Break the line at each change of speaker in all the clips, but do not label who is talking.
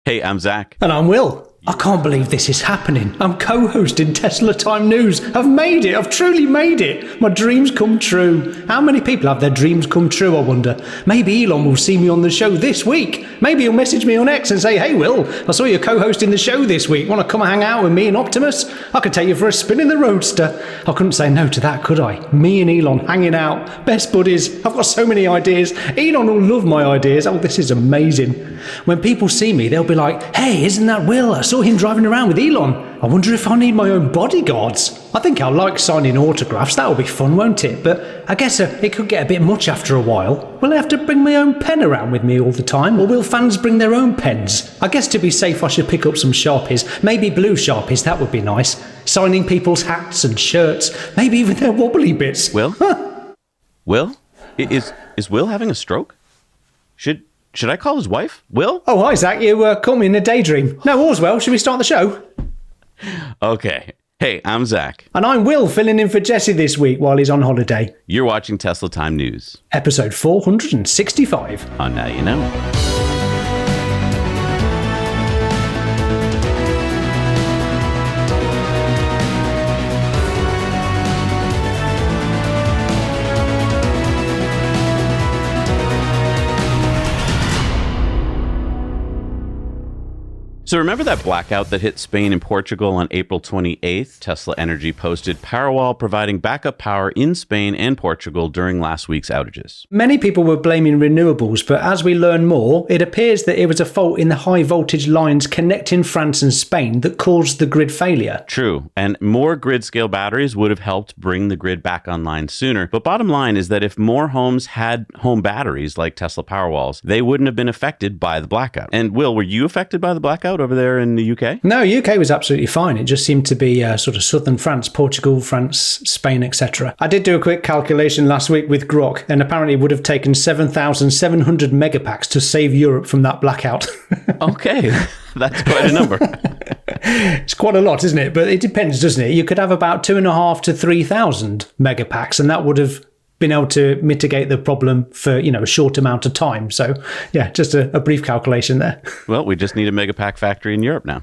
Hey, I'm Zach.
And I'm Will. I can't believe this is happening. I'm co-hosting Tesla Time News. I've made it. I've truly made it. My dreams come true. How many people have their dreams come true, I wonder? Maybe Elon will see me on the show this week. Maybe he'll message me on X and say, hey, Will, I saw you co-hosting the show this week. Want to come hang out with me and Optimus? I could take you for a spin in the Roadster. I couldn't say no to that, could I? Me and Elon hanging out. Best buddies. I've got so many ideas. Elon will love my ideas. Oh, this is amazing. When people see me, they'll be like, hey, isn't that Will? I saw him driving around with Elon. I wonder if I need my own bodyguards. I think I'll like signing autographs. That'll be fun, won't it? But I guess it could get a bit much after a while. Will I have to bring my own pen around with me all the time? Or will fans bring their own pens? I guess to be safe, I should pick up some Sharpies. Maybe blue Sharpies, that would be nice. Signing people's hats and shirts. Maybe even their wobbly bits.
Will? Will? Is Will having a stroke? Should I call his wife? Will?
Oh, hi, Zach. You caught me in a daydream. No, all's well. Should we start the show?
Okay. Hey, I'm Zach.
And I'm Will, filling in for Jesse this week while he's on holiday.
You're watching Tesla Time News.
Episode 465.
On Now You Know. So remember that blackout that hit Spain and Portugal on April 28th? Tesla Energy posted Powerwall providing backup power in Spain and Portugal during last week's outages.
Many people were blaming renewables, but as we learn more, it appears that it was a fault in the high voltage lines connecting France and Spain that caused the grid failure.
True, and more grid-scale batteries would have helped bring the grid back online sooner. But bottom line is that if more homes had home batteries like Tesla Powerwalls, they wouldn't have been affected by the blackout. And Will, were you affected by the blackout over there in the UK?
No, UK was absolutely fine. It just seemed to be sort of southern France, Portugal, France, Spain, etc. I did do a quick calculation last week with Grok, and apparently it would have taken 7,700 megapacks to save Europe from that blackout.
Okay, that's quite a number.
It's quite a lot, isn't it? But it depends, doesn't it? You could have about 2,500 to 3,000 megapacks, and that would have been able to mitigate the problem for, a short amount of time. So, yeah, just a brief calculation there.
Well, we just need a megapack factory in Europe now.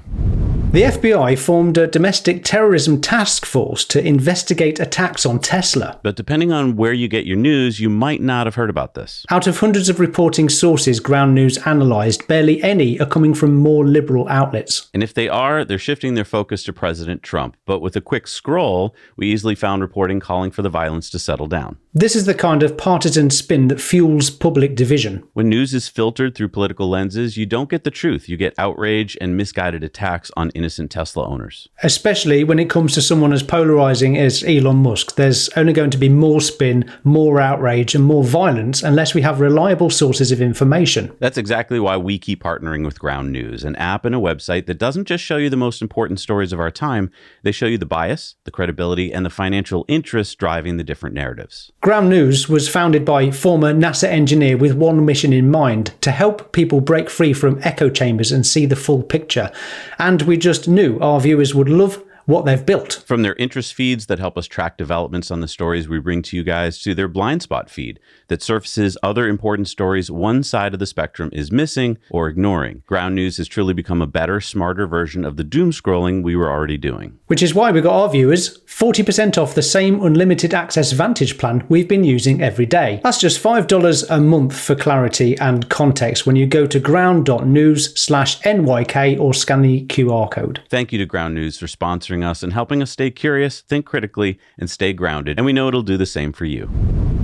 The FBI formed a domestic terrorism task force to investigate attacks on Tesla.
But depending on where you get your news, you might not have heard about this.
Out of hundreds of reporting sources Ground News analysed, barely any are coming from more liberal outlets.
And if they are, they're shifting their focus to President Trump. But with a quick scroll, we easily found reporting calling for the violence to settle down.
This is the kind of partisan spin that fuels public division.
When news is filtered through political lenses, you don't get the truth. You get outrage and misguided attacks on innocent Tesla owners.
Especially when it comes to someone as polarizing as Elon Musk. There's only going to be more spin, more outrage, and more violence unless we have reliable sources of information.
That's exactly why we keep partnering with Ground News, an app and a website that doesn't just show you the most important stories of our time, they show you the bias, the credibility, and the financial interests driving the different narratives.
Ground News was founded by former NASA engineer with one mission in mind: to help people break free from echo chambers and see the full picture. And we just knew our viewers would love what they've built.
From their interest feeds that help us track developments on the stories we bring to you guys, to their blind spot feed that surfaces other important stories one side of the spectrum is missing or ignoring. Ground News has truly become a better, smarter version of the doom scrolling we were already doing.
Which is why we got our viewers 40% off the same unlimited access Vantage plan we've been using every day. That's just $5 a month for clarity and context when you go to ground.news/NYK or scan the QR code.
Thank you to Ground News for sponsoring us and helping us stay curious, think critically, and stay grounded. And we know it'll do the same for you.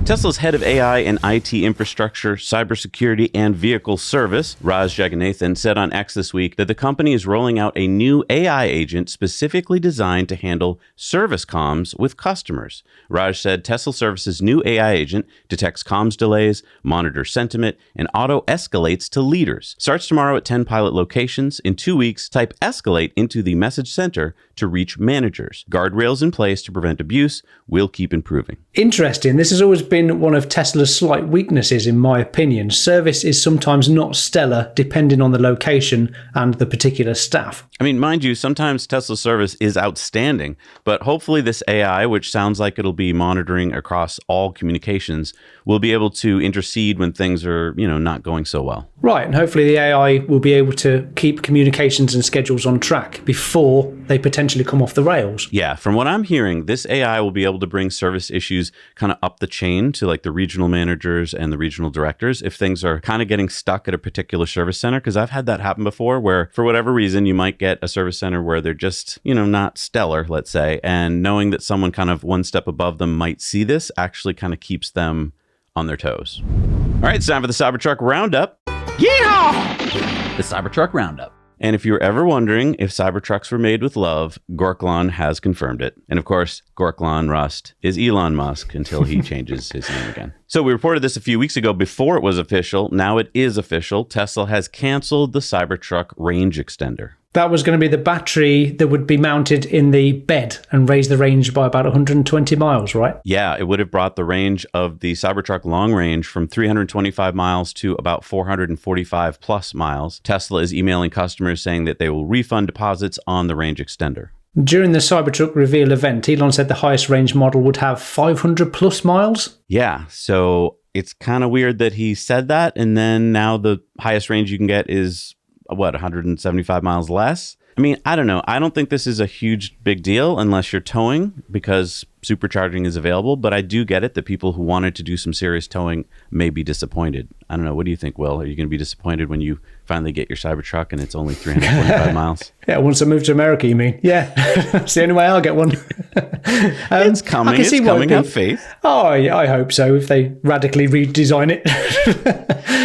Tesla's head of AI and IT infrastructure, cybersecurity, and vehicle service, Raj Jagannathan, said on X this week that the company is rolling out a new AI agent specifically designed to handle service comms with customers. Raj said Tesla Service's new AI agent detects comms delays, monitors sentiment, and auto-escalates to leaders. Starts tomorrow at 10 pilot locations. In 2 weeks, type escalate into the message center to reach managers. Guardrails in place to prevent abuse. We'll keep improving.
Interesting. This has always been one of Tesla's slight weaknesses, in my opinion. Service is sometimes not stellar, depending on the location and the particular staff.
I mean, mind you, sometimes Tesla service is outstanding, but hopefully this AI, which sounds like it'll be monitoring across all communications, will be able to intercede when things are, not going so well.
Right, and hopefully the AI will be able to keep communications and schedules on track before they potentially come off the rails.
Yeah, from what I'm hearing, this AI will be able to bring service issues kind of up the chain to like the regional managers and the regional directors if things are kind of getting stuck at a particular service center. Because I've had that happen before where for whatever reason, you might get a service center where they're just, not stellar, let's say, and knowing that someone kind of one step above them might see this actually kind of keeps them on their toes. All right, it's time for the Cybertruck Roundup.
Yeehaw! The Cybertruck Roundup.
And if you were ever wondering if Cybertrucks were made with love, Gorklon has confirmed it. And of course, Gorklon Rust is Elon Musk until he changes his name again. So we reported this a few weeks ago before it was official. Now it is official. Tesla has canceled the Cybertruck range extender.
That was going to be the battery that would be mounted in the bed and raise the range by about 120 miles, right?
Yeah, it would have brought the range of the Cybertruck long range from 325 miles to about 445 plus miles. Tesla is emailing customers saying that they will refund deposits on the range extender.
During the Cybertruck reveal event, Elon said the highest range model would have 500 plus miles.
Yeah, so it's kind of weird that he said that, and then now the highest range you can get is 175 miles less? I mean, I don't know. I don't think this is a huge big deal unless you're towing because supercharging is available. But I do get it that people who wanted to do some serious towing may be disappointed. I don't know. What do you think, Will? Are you going to be disappointed when you finally get your Cybertruck and it's only 345 miles?
Yeah, once I move to America, you mean? Yeah, it's the only way I'll get one.
It's coming. It's coming. Have faith.
Oh, yeah, I hope so, if they radically redesign it.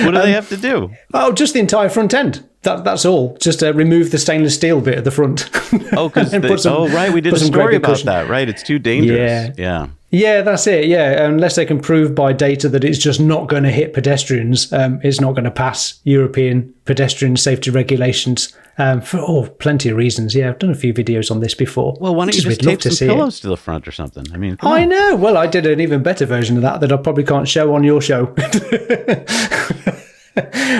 What do they have to do?
Oh, just the entire front end. That's all. Just remove the stainless steel bit at the front.
Oh, because right, we did a story about that, right? It's too dangerous. Yeah, that's it. Yeah, unless they can prove by data that it's just not going to hit pedestrians, it's not going to pass European pedestrian safety regulations for plenty of reasons. Yeah, I've done a few videos on this before. Well, why don't you just tape some pillows to the front or something? I mean,
I know. Well, I did an even better version of that I probably can't show on your show.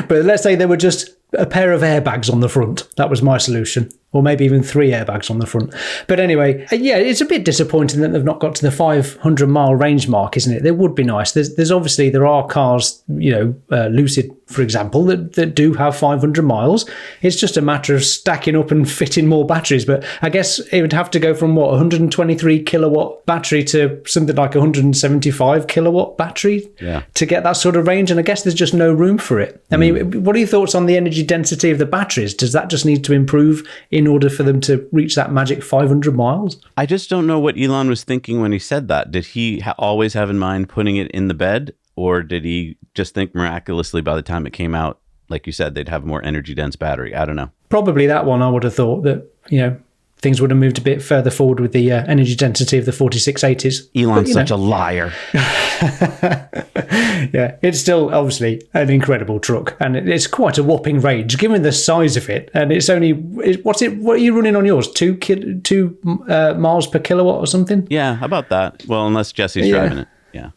But let's say there were just a pair of airbags on the front. That was my solution. Or maybe even 3 airbags on the front. But anyway, yeah, it's a bit disappointing that they've not got to the 500 mile range mark, isn't it? It would be nice. There's obviously, there are cars, Lucid, for example, that do have 500 miles. It's just a matter of stacking up and fitting more batteries. But I guess it would have to go from 123 kilowatt battery to something like 175 kilowatt battery to get that sort of range. And I guess there's just no room for it. I mean, what are your thoughts on the energy density of the batteries? Does that just need to improve in order for them to reach that magic 500 miles?
I just don't know what Elon was thinking when he said that. Did he always have in mind putting it in the bed? Or did he just think miraculously by the time it came out, like you said, they'd have a more energy dense battery? I don't know. Probably
that one. I would have thought that, things would have moved a bit further forward with the energy density of the 4680s.
Elon's such a liar.
Yeah, it's still obviously an incredible truck, and it's quite a whopping range given the size of it. And it's only what are you running on yours? 2 miles per kilowatt or something?
Yeah, about that. Well, unless Jesse's driving it. Yeah.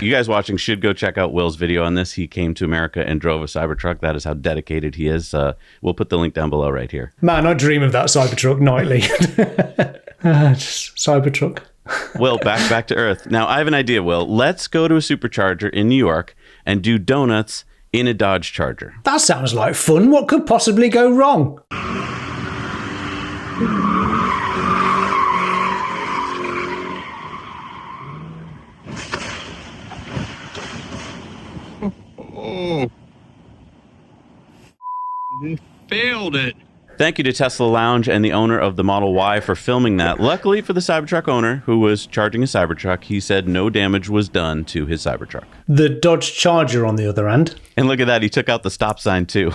You guys watching should go check out Will's video on this. He came to America and drove a Cybertruck. That is how dedicated he is. We'll put the link down below right here.
Man, I dream of that Cybertruck nightly. Cybertruck.
Will, back to Earth. Now, I have an idea, Will. Let's go to a Supercharger in New York and do donuts in a Dodge Charger.
That sounds like fun. What could possibly go wrong?
Failed it.
Thank you to Tesla Lounge and the owner of the Model Y for filming that. Luckily for the Cybertruck owner who was charging a Cybertruck, he said no damage was done to his Cybertruck.
The Dodge Charger, on the other hand.
And look at that, he took out the stop sign too.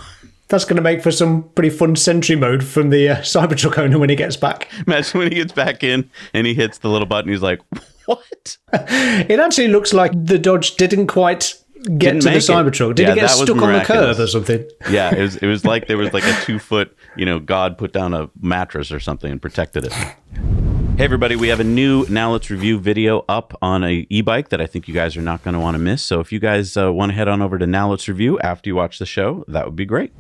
That's going to make for some pretty fun sentry mode from the Cybertruck owner when he gets back.
Imagine when he gets back in and he hits the little button, he's like, what?
It actually looks like the Dodge didn't quite get to the Cybertruck. Did it get stuck on the curb or something?
Yeah, it was like there was like a 2 foot, God put down a mattress or something and protected it. Hey everybody, we have a new Now Let's Review video up on a e-bike that I think you guys are not going to want to miss. So if you guys want to head on over to Now Let's Review after you watch the show, that would be great.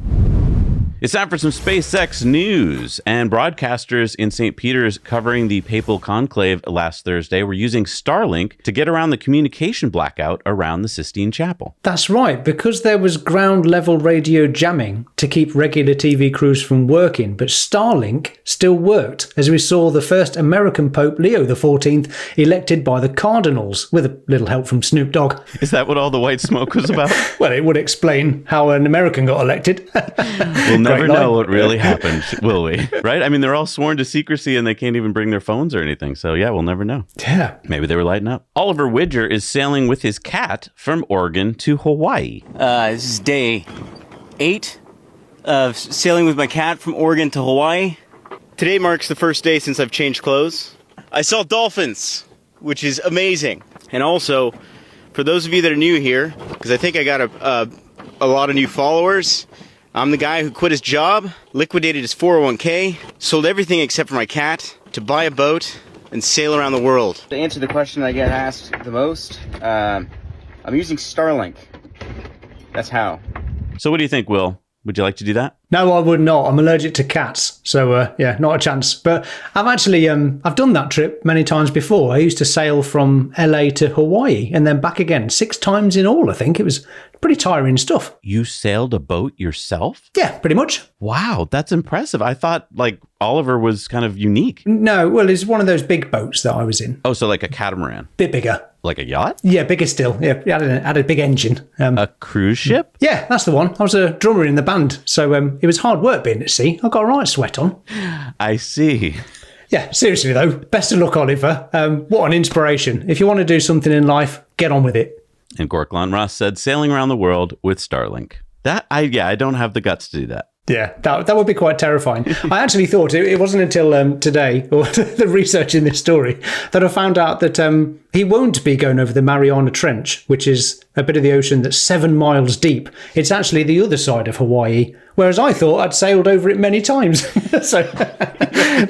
It's time for some SpaceX news, and broadcasters in St. Peter's covering the papal conclave last Thursday were using Starlink to get around the communication blackout around the Sistine Chapel.
That's right, because there was ground-level radio jamming to keep regular TV crews from working, but Starlink still worked, as we saw the first American Pope Leo XIV elected by the Cardinals, with a little help from Snoop Dogg.
Is that what all the white smoke was about?
Well, it would explain how an American got elected.
We'll never know what really happened, will we? Right? I mean, they're all sworn to secrecy and they can't even bring their phones or anything. So yeah, we'll never know.
Yeah.
Maybe they were lighting up. Oliver Widger is sailing with his cat from Oregon to Hawaii.
This is day 8 of sailing with my cat from Oregon to Hawaii. Today marks the first day since I've changed clothes. I saw dolphins, which is amazing. And also, for those of you that are new here, because I think I got a lot of new followers, I'm the guy who quit his job, liquidated his 401k, sold everything except for my cat to buy a boat and sail around the world. To answer the question I get asked the most, I'm using Starlink. That's how.
So what do you think, Will? Would you like to do that?
No, I would not. I'm allergic to cats. So, yeah, not a chance. But I've actually, I've done that trip many times before. I used to sail from LA to Hawaii and then back again 6 times in all, I think. It was pretty tiring stuff.
You sailed a boat yourself?
Yeah, pretty much.
Wow, that's impressive. I thought, like, Oliver was kind of unique.
No, well, it's one of those big boats that I was in.
Oh, so like a catamaran?
Bit bigger.
Like a yacht?
Yeah, bigger still. Yeah, it had a big engine.
A cruise ship?
Yeah, that's the one. I was a drummer in the band, so it was hard work being at sea. I got a right sweat on.
I see.
Yeah, seriously though, best of luck, Oliver. What an inspiration. If you want to do something in life, get on with it.
And Gorklan Ross said, sailing around the world with Starlink. I don't have the guts to do that.
Yeah, that would be quite terrifying. I actually thought it wasn't until today, or the research in this story, that I found out that he won't be going over the Mariana Trench, which is a bit of the ocean that's 7 miles deep. It's actually the other side of Hawaii, whereas I thought I'd sailed over it many times. So,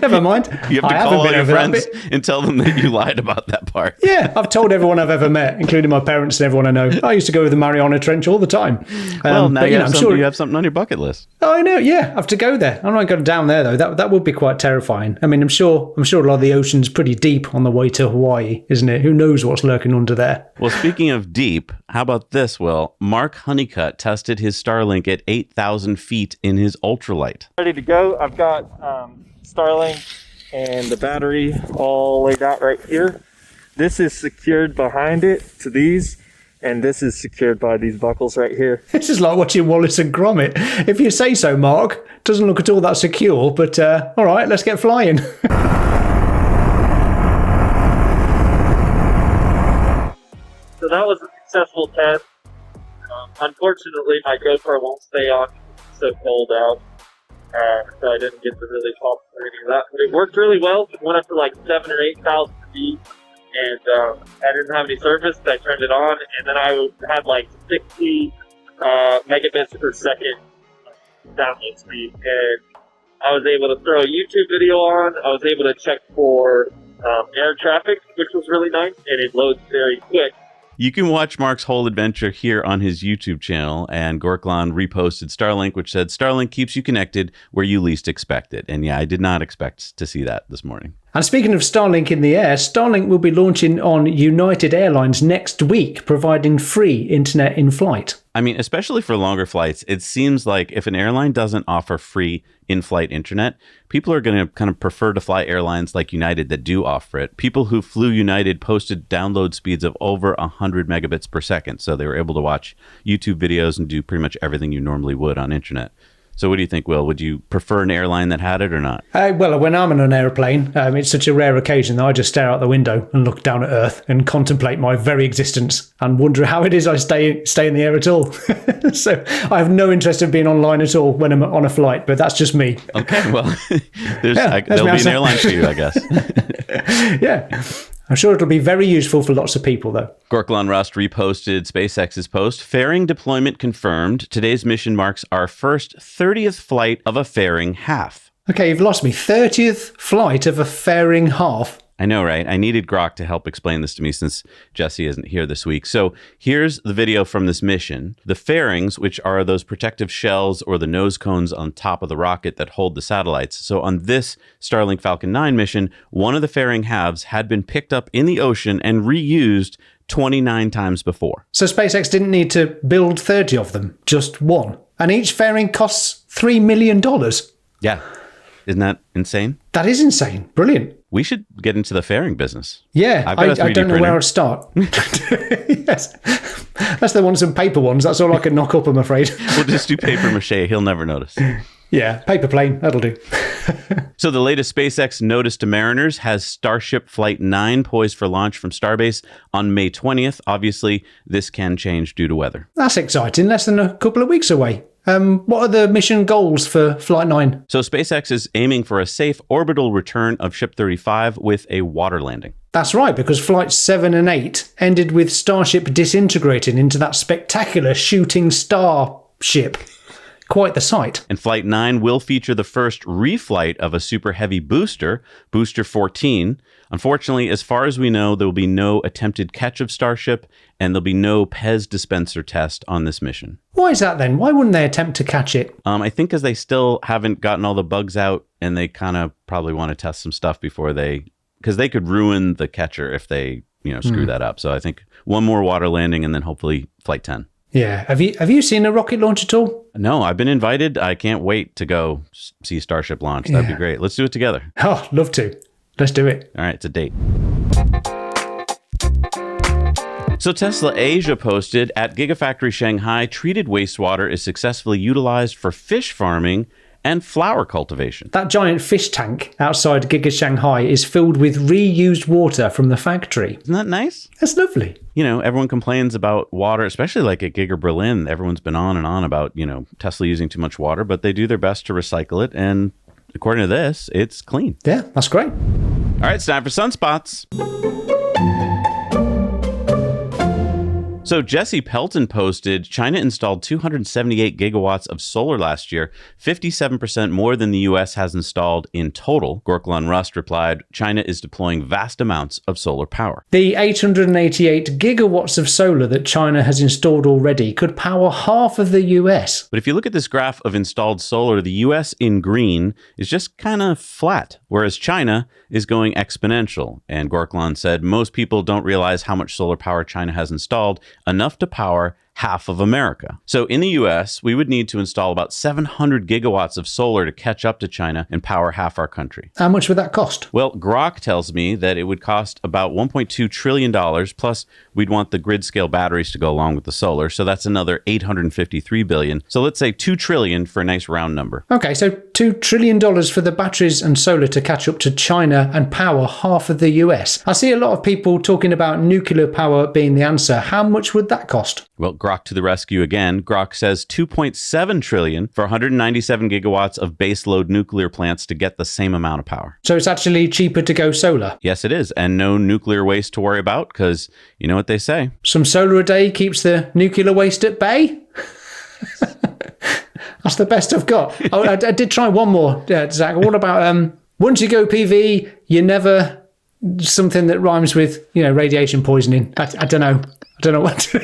never mind.
You have to call all your friends and tell them that you lied about that part.
Yeah, I've told everyone I've ever met, including my parents and everyone I know. I used to go over the Mariana Trench all the time.
Well, now
but,
you have something on your bucket list.
Oh, I know. Yeah, I have to go there. I'm not going down there though. That would be quite terrifying. I mean, I'm sure a lot of the ocean's pretty deep on the way to Hawaii, isn't it? Who knows what's lurking under there?
Well, speaking of deep, how about this, Will? Mark Honeycutt tested his Starlink at 8,000 feet in his ultralight.
Ready to go. I've got Starlink and the battery all laid out right here. This is secured behind it to these, and this is secured by these buckles right here.
This is like watching Wallace and Gromit. If you say so, Mark. Doesn't look at all that secure, but all right, let's get flying.
So that was a successful test. Unfortunately, my GoPro won't stay on. It's so cold out. So I didn't get to really talk through any of that. But it worked really well. It went up to like 7,000 or 8,000 feet. And I didn't have any service. I turned it on. And then I had like 60 megabits per second download speed. And I was able to throw a YouTube video on. I was able to check for air traffic, which was really nice. And it loads very quick.
You can watch Mark's whole adventure here on his YouTube channel, and Gorklan reposted Starlink, which said, Starlink keeps you connected where you least expect it. And yeah, I did not expect to see that this morning.
And speaking of Starlink in the air, Starlink will be launching on United Airlines next week, providing free internet in flight.
I mean, especially for longer flights, it seems like if an airline doesn't offer free in-flight internet, people are going to kind of prefer to fly airlines like United that do offer it. People who flew United posted download speeds of over 100 megabits per second, so they were able to watch YouTube videos and do pretty much everything you normally would on internet. So what do you think, Will? Would you prefer an airline that had it or not?
Well, when I'm on an airplane, it's such a rare occasion that I just stare out the window and look down at Earth and contemplate my very existence and wonder how it is I stay in the air at all. So I have no interest in being online at all when I'm on a flight, but that's just me.
Okay, well, there'll be an airline for you, I guess.
Yeah. I'm sure it'll be very useful for lots of people, though.
Gorklan Rust reposted SpaceX's post. Fairing deployment confirmed. Today's mission marks our first 30th flight of a fairing half.
Okay, you've lost me. 30th flight of a fairing half.
I know, right? I needed Grok to help explain this to me since Jesse isn't here this week. So here's the video from this mission. The fairings, which are those protective shells or the nose cones on top of the rocket that hold the satellites. So on this Starlink Falcon 9 mission, one of the fairing halves had been picked up in the ocean and reused 29 times before.
So SpaceX didn't need to build 30 of them, just one. And each fairing costs $3 million.
Yeah. Isn't that insane?
That is insane. Brilliant.
We should get into the fairing business.
Yeah,
I've got a 3D
I don't know
printer.
where I'd start. Yes. Unless they want some paper ones. That's all I can knock up, I'm afraid.
We'll just do paper mache. He'll never notice.
Yeah, paper plane. That'll do.
So the latest SpaceX notice to mariners has Starship Flight 9 poised for launch from Starbase on May 20th. Obviously, this can change due to weather.
That's exciting. Less than a couple of weeks away. What are the mission goals for Flight 9?
So SpaceX is aiming for a safe orbital return of Ship 35 with a water landing.
That's right, because Flights 7 and 8 ended with Starship disintegrating into that spectacular shooting star ship. Quite the sight.
And Flight 9 will feature the first reflight of a super heavy booster, Booster 14. Unfortunately, as far as we know, there will be no attempted catch of Starship, and there'll be no Pez dispenser test on this mission.
Why is that then? Why wouldn't they attempt to catch it?
I think because they still haven't gotten all the bugs out, and they kind of probably want to test some stuff before because they could ruin the catcher if they, screw that up. So I think one more water landing, and then hopefully Flight 10.
Yeah. Have you seen a rocket launch at all?
No, I've been invited. I can't wait to go see Starship launch. That'd be great. Let's do it together.
Oh, love to. Let's do it.
All right, it's a date. So Tesla Asia posted, at Gigafactory Shanghai, treated wastewater is successfully utilized for fish farming and flower cultivation.
That giant fish tank outside Giga Shanghai is filled with reused water from the factory.
Isn't that nice?
That's lovely.
Everyone complains about water, especially like at Giga Berlin. Everyone's been on and on about, Tesla using too much water, but they do their best to recycle it. And according to this, it's clean.
Yeah, that's great.
All right, it's time for Sunspots. So Jesse Pelton posted, China installed 278 gigawatts of solar last year, 57% more than the U.S. has installed in total. Gorklan Rust replied, China is deploying vast amounts of solar power.
The 888 gigawatts of solar that China has installed already could power half of the US.
But if you look at this graph of installed solar, the U.S. in green is just kind of flat, whereas China is going exponential. And Gorklan said, most people don't realize how much solar power China has installed, enough to power half of America. So in the US, we would need to install about 700 gigawatts of solar to catch up to China and power half our country.
How much would that cost?
Well, Grok tells me that it would cost about $1.2 trillion, plus we'd want the grid scale batteries to go along with the solar. So that's another $853 billion. So let's say $2 trillion for a nice round number.
Okay, so $2 trillion for the batteries and solar to catch up to China and power half of the US. I see a lot of people talking about nuclear power being the answer. How much would that cost?
Well, Grok to the rescue again. Grok says $2.7 trillion for 197 gigawatts of baseload nuclear plants to get the same amount of power.
So it's actually cheaper to go solar?
Yes, it is. And no nuclear waste to worry about, because you know what they say.
Some solar a day keeps the nuclear waste at bay? That's the best I've got. Oh, I did try one more, Zach. What about once you go PV, you never something that rhymes with radiation poisoning? I don't know. I don't know what.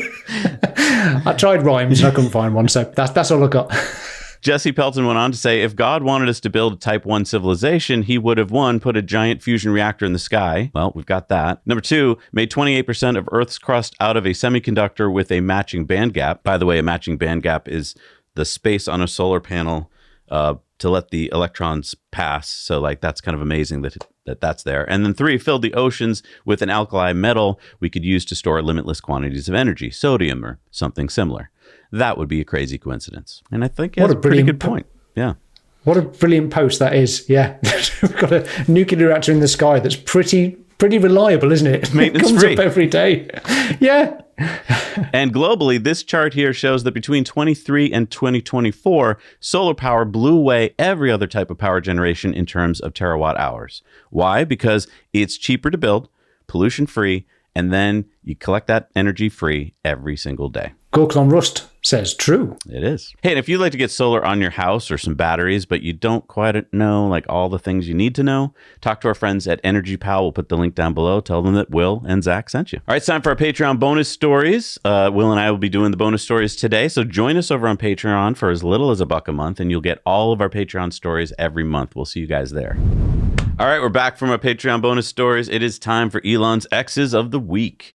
I tried rhymes and I couldn't find one, so that's all I got.
Jesse Pelton went on to say, if God wanted us to build a Type 1 civilization, he would have, 1, put a giant fusion reactor in the sky. Well, we've got that. Number 2, made 28% of Earth's crust out of a semiconductor with a matching band gap. By the way, a matching band gap is the space on a solar panel to let the electrons pass. So that's kind of amazing that's there. And then 3, filled the oceans with an alkali metal we could use to store limitless quantities of energy, sodium or something similar. That would be a crazy coincidence. And I think that's a pretty good point. Yeah.
What a brilliant post that is. Yeah. We've got a nuclear reactor in the sky that's pretty reliable, isn't it?
Maintenance
It comes
free.
up every day. Yeah.
And globally, this chart here shows that between 23 and 2024, solar power blew away every other type of power generation in terms of terawatt hours. Why? Because it's cheaper to build, pollution free, and then you collect that energy free every single day.
Gorklan Rust Says true.
It is. Hey, and if you'd like to get solar on your house or some batteries, but you don't quite know like all the things you need to know, talk to our friends at Energy Pal. We'll put the link down below. Tell them that Will and Zach sent you. All right, it's time for our Patreon bonus stories. Will and I will be doing the bonus stories today. So join us over on Patreon for as little as $1 a month, and you'll get all of our Patreon stories every month. We'll see you guys there. All right, we're back from our Patreon bonus stories. It is time for Elon's X's of the Week.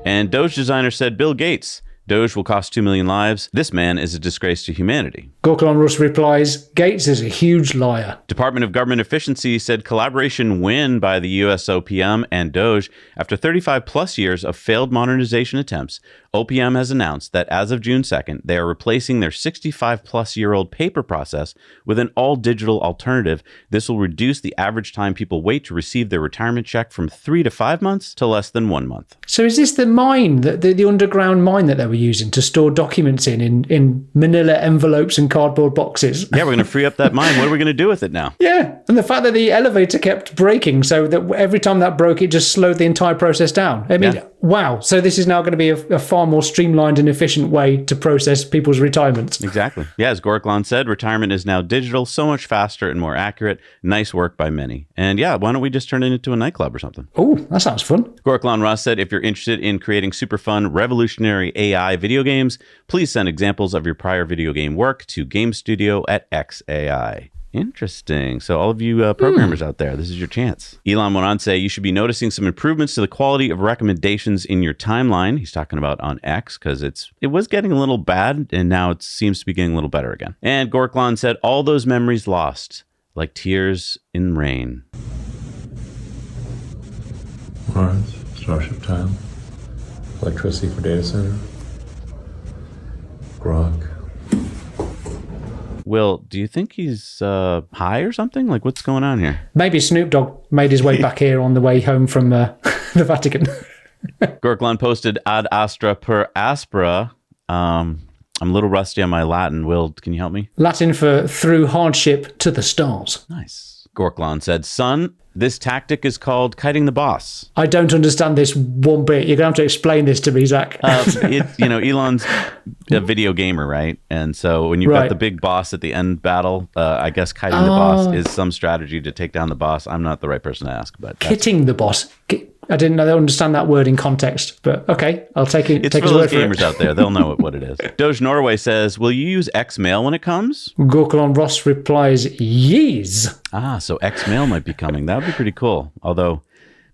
And Doge designer said, Bill Gates, Doge will cost 2 million lives. This man is a disgrace to humanity.
Gorkalon Russ replies, Gates is a huge liar.
Department of Government Efficiency said collaboration win by the US OPM and Doge. After 35 plus years of failed modernization attempts, OPM has announced that as of June 2nd, they are replacing their 65 plus year old paper process with an all digital alternative. This will reduce the average time people wait to receive their retirement check from 3 to 5 months to less than 1 month.
So is this the mine, the underground mine that they were using to store documents in manila envelopes and cardboard boxes?
Yeah, we're going to free up that mine. What are we going to do with it now?
Yeah, and the fact that the elevator kept breaking, so that every time that broke, it just slowed the entire process down. I mean, wow. So this is now going to be a far more streamlined and efficient way to process people's retirements.
Exactly. Yeah, as Gorklon said, retirement is now digital, so much faster and more accurate. Nice work by many. And yeah, why don't we just turn it into a nightclub or something?
Oh, that sounds fun.
Gorklon Ross said, if you're interested in creating super fun, revolutionary AI video games, please send examples of your prior video game work to GameStudio@XAI. Interesting. So all of you programmers out there, this is your chance. Elon went on to say you should be noticing some improvements to the quality of recommendations in your timeline. He's talking about on X because it was getting a little bad and now it seems to be getting a little better again. And Gorklon said all those memories lost like tears in rain.
Mars, Starship Time, electricity for data center, grok.
Will, do you think he's high or something? Like, what's going on here?
Maybe Snoop Dogg made his way back here on the way home from the Vatican.
Gorklon posted ad astra per aspera. I'm a little rusty on my Latin. Will, can you help me?
Latin for through hardship to the stars.
Nice. Gorklon said, son, this tactic is called kiting the boss.
I don't understand this one bit. You're going to have to explain this to me, Zach.
Elon's a video gamer, right? And so when you've got the big boss at the end battle, I guess kiting the boss is some strategy to take down the boss. I'm not the right person to ask, but
kitting the boss. I didn't understand that word in context, but okay, I'll take it.
It's for those gamers out there; they'll know what it is. Doge Norway says, "Will you use Xmail when it comes?"
Gorkalon Ross replies, "Yes."
So Xmail might be coming. That would be pretty cool. Although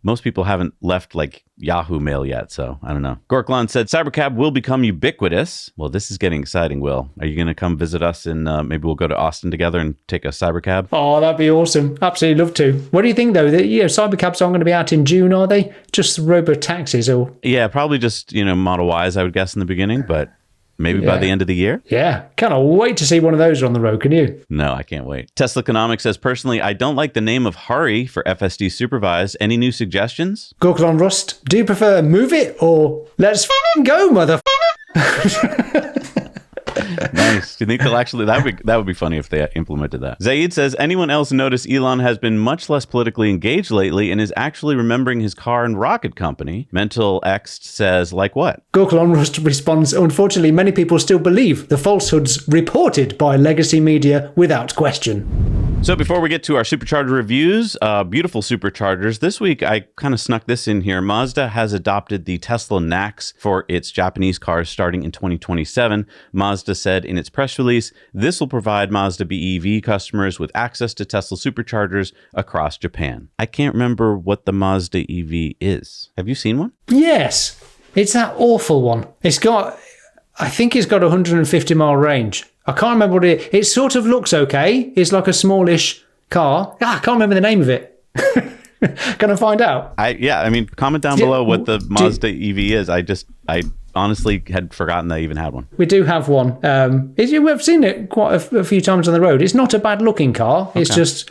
most people haven't left like Yahoo Mail yet, so I don't know. Gorklon said Cybercab will become ubiquitous. Well, this is getting exciting, Will. Are you going to come visit us and maybe we'll go to Austin together and take a Cybercab? Oh,
that'd be awesome. Absolutely love to. What do you think, though? Cybercabs aren't going to be out in June, are they? Just robo-taxis or...
Yeah, probably just, Model Ys, I would guess, in the beginning, but... Maybe by the end of the year?
Yeah. Cannot wait to see one of those on the road, can you?
No, I can't wait. Tesla Economics says, personally, I don't like the name of Hari for FSD supervised. Any new suggestions?
Gorkalon Rust, do you prefer move it or let's go, mother?
Nice. Do you think they'll actually... That would be funny if they implemented that. Zaid says, anyone else notice Elon has been much less politically engaged lately and is actually remembering his car and rocket company? Mental X says, like what?
Gorkalon Rust responds, unfortunately, many people still believe the falsehoods reported by legacy media without question.
So before we get to our Supercharger reviews, beautiful Superchargers, this week I kind of snuck this in here. Mazda has adopted the Tesla NACS for its Japanese cars starting in 2027. Mazda said in its press release, this will provide Mazda BEV customers with access to Tesla Superchargers across Japan. I can't remember what the Mazda EV is. Have you seen one?
Yes, it's that awful one. I think it's got 150 mile range. I can't remember what it is. It sort of looks okay. It's like a smallish car. I can't remember the name of it. Can I find out?
Comment down below what the Mazda EV is. I honestly had forgotten they even had one.
We do have one. We've seen it quite a few times on the road. It's not a bad looking car. Okay. It's just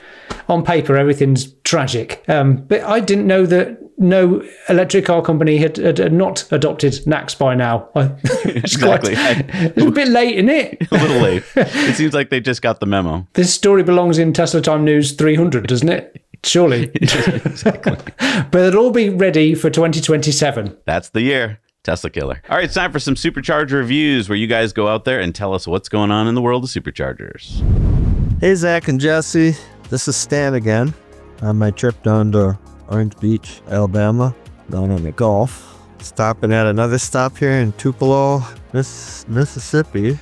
on paper, everything's tragic. But I didn't know that no electric car company had not adopted NACS by now.
Exactly.
It's a bit late, isn't it?
A little late. It seems like they just got the memo.
This story belongs in Tesla Time News 300, doesn't it? Surely.
Exactly.
But it'll all be ready for 2027.
That's the year. Tesla killer. All right, it's time for some Supercharger reviews where you guys go out there and tell us what's going on in the world of Superchargers.
Hey, Zach and Jesse. This is Stan again on my trip down to Orange Beach, Alabama, down on the Gulf. Stopping at another stop here in Tupelo, Mississippi.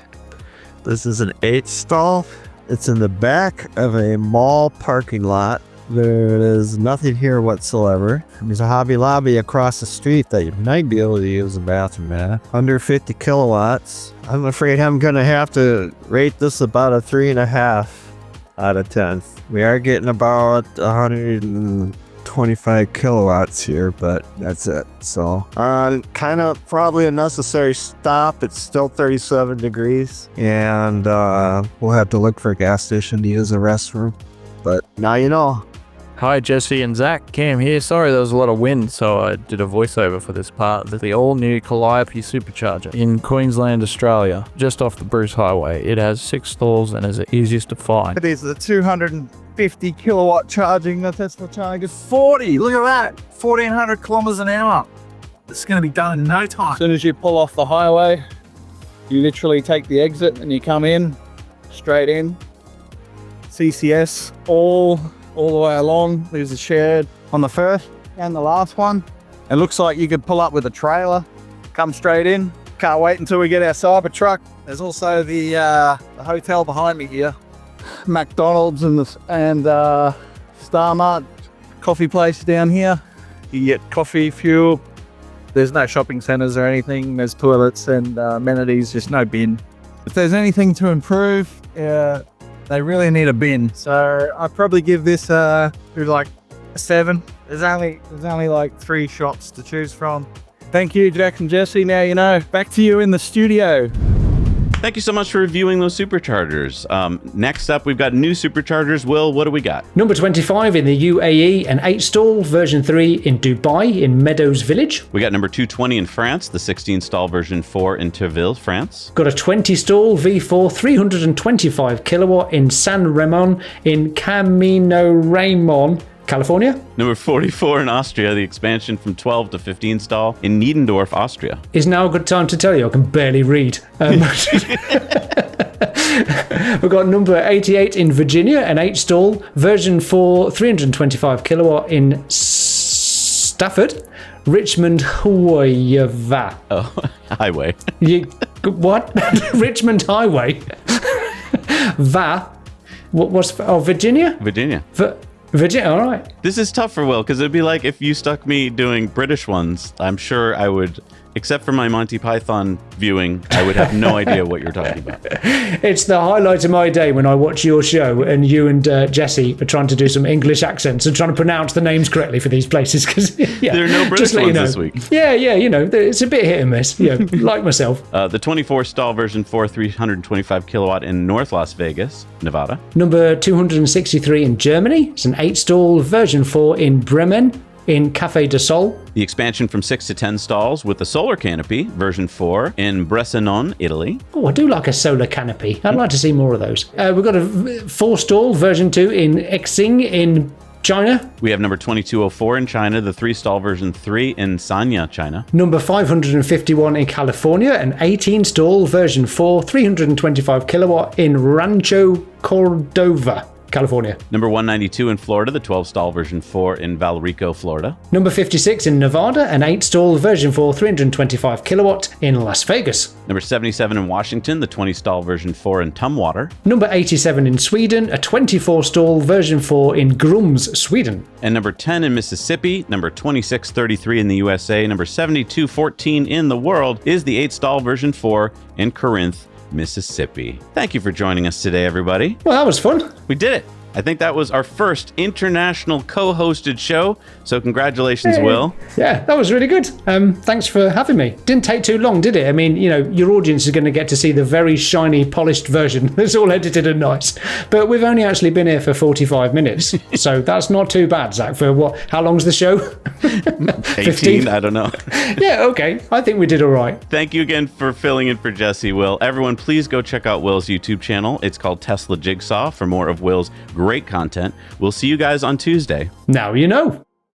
This is an 8-stall. It's in the back of a mall parking lot. There is nothing here whatsoever. There's a Hobby Lobby across the street that you might be able to use a bathroom at. Under 50 kilowatts. I'm afraid I'm going to have to rate this about a 3.5 out of 10. We are getting about 125 kilowatts here, but that's it. So, kind of probably a necessary stop. It's still 37 degrees, and we'll have to look for a gas station to use the restroom. But now you know.
Hi, Jesse and Zach. Cam here. Sorry there was a lot of wind, so I did a voiceover for this part. The all-new Calliope Supercharger in Queensland, Australia, just off the Bruce Highway. It has 6 stalls and is the easiest to find.
It is the 250 kilowatt charging. The Tesla charger 40. Look at that. 1,400 kilometers an hour. It's going to be done in no time. As soon as you pull off the highway, you literally take the exit and you come in, straight in. CCS all the way along. There's a shed on the first and the last one. It looks like you could pull up with a trailer, come straight in. Can't wait until we get our Cybertruck. There's also the hotel behind me here. McDonald's and Star Mart coffee place down here. You get coffee, fuel. There's no shopping centers or anything. There's toilets and amenities, just no bin. If there's anything to improve, they really need a bin. So I'd probably give this like a 7. There's only like 3 shops to choose from. Thank you, Jack and Jesse. Now you know. Back to you in the studio.
Thank you so much for reviewing those Superchargers. Next up, we've got new Superchargers. Will, what do we got?
Number 25 in the UAE, an 8-stall, version 3 in Dubai, in Meadows Village.
We got number 220 in France, the 16-stall version 4 in Terville, France.
Got a 20-stall V4, 325 kilowatt in San Ramon, in Camino Ramon, California.
Number 44 in Austria, the expansion from 12 to 15 stall in Niedendorf, Austria.
Is now a good time to tell you, I can barely read. We've got number 88 in Virginia, an 8-stall, version 4, 325 kilowatt in Stafford, Richmond, Hawaii.
Oh, highway.
What? Richmond Highway. Virginia?
Virginia.
Virginia, all right.
This is tough for Will, because it'd be like if you stuck me doing British ones. I'm sure I would, except for my Monty Python viewing, I would have no idea what you're talking about.
It's the highlight of my day when I watch your show and you and Jesse are trying to do some English accents and trying to pronounce the names correctly for these places. Because
there are no British ones this week.
Yeah, it's a bit hit and miss, like myself.
The 24-stall version 4, 325 kilowatt in North Las Vegas, Nevada.
Number 263 in Germany. It's an 8-stall version 4 in Bremen, in Café de Sol.
The expansion from 6 to 10 stalls with the solar canopy, version 4, in Bressanone, Italy.
Oh, I do like a solar canopy. I'd like to see more of those. We've got a 4-stall version 2 in Exing in China.
We have number 2204 in China, the 3-stall version 3 in Sanya, China.
Number 551 in California, an 18-stall version 4, 325 kilowatt in Rancho Cordova, California.
Number 192 in Florida, the 12-stall version 4 in Valrico, Florida.
Number 56 in Nevada, an 8-stall version 4, 325 kilowatt in Las Vegas.
Number 77 in Washington, the 20-stall version 4 in Tumwater.
Number 87 in Sweden, a 24-stall version 4 in Grums, Sweden.
And number 10 in Mississippi, number 2633 in the USA, number 7214 in the world is the 8-stall version 4 in Corinth, Mississippi. Thank you for joining us today, everybody.
Well, that was fun.
We did it. I think that was our first international co-hosted show. So congratulations, Will.
Yeah, that was really good. Thanks for having me. Didn't take too long, did it? I mean, your audience is going to get to see the very shiny, polished version that's all edited and nice. But we've only actually been here for 45 minutes. So that's not too bad, Zach, for what? How long's the show?
18, I don't know.
Yeah, okay. I think we did all right.
Thank you again for filling in for Jesse, Will. Everyone, please go check out Will's YouTube channel. It's called Tesla Jigsaw for more of Will's great content. We'll see you guys on Tuesday.
Now you know.